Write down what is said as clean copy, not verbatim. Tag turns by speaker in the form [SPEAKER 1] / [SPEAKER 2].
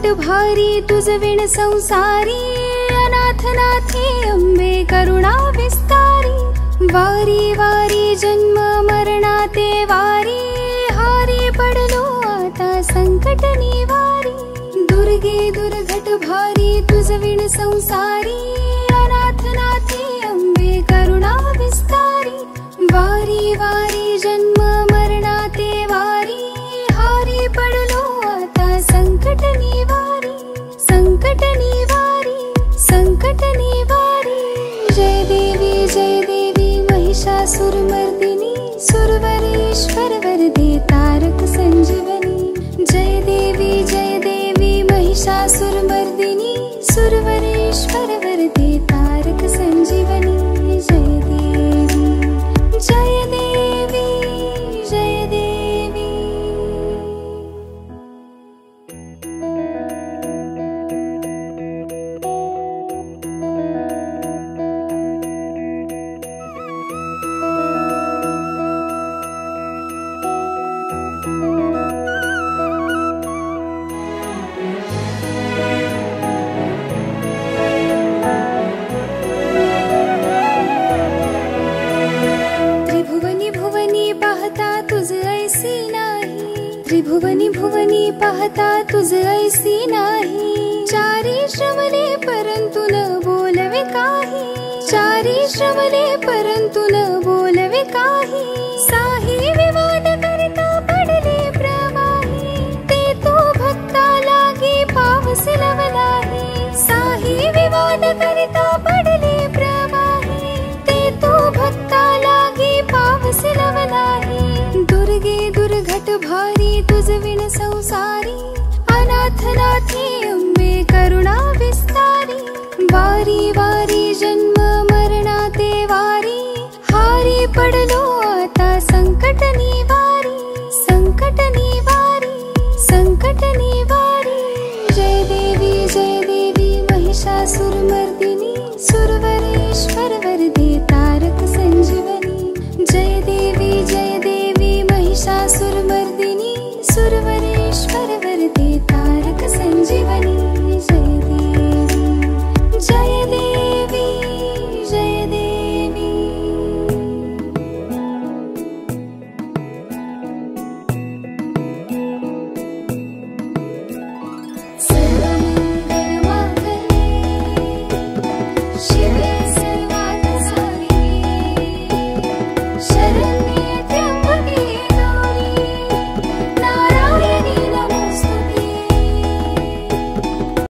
[SPEAKER 1] दुर्घट भारी तुझ विण संसारी, अनाथ नाथे अंबे करुणा विस्तारी। वारी वारी जन्म मरणाते वारी, हारी पडलो आता संकट निवारी। दुर्गे दुर्घट भारी तुझ विण संसारी, अनाथ नाथे अंबे करुणा विस्तारी। वारी वारी जन्म मरणाते वारी, हारी पडलो आता संकट निवारी। संकट निवारी, संकट निवारी। जय देवी महिषासुरमर्दिनी, सुरवरेश्वर वरदे तारक संजीवनी। जय देवी महिषासुरमर्दिनी, सुरवरेश्वर वरदे तारक संजीवनी। जय देवी, जय देवी, जय देवी। त्रिभुवनी भुवनी पाहता तुझ ऐसी नाही। चारी श्रवणे परंतु न बोलवे काही, चारी श्रवणे परंतु न बोलवे काही। साही विवाद करिता पडले प्रवाही, ते तो भक्ता लागी पावस लवलाही। साही विवाद करिता पडले प्रवाही, ते तो भक्ता लागी पावस लवलाही। दुर्गे दुर्घट भारी तुझ विण संसारी,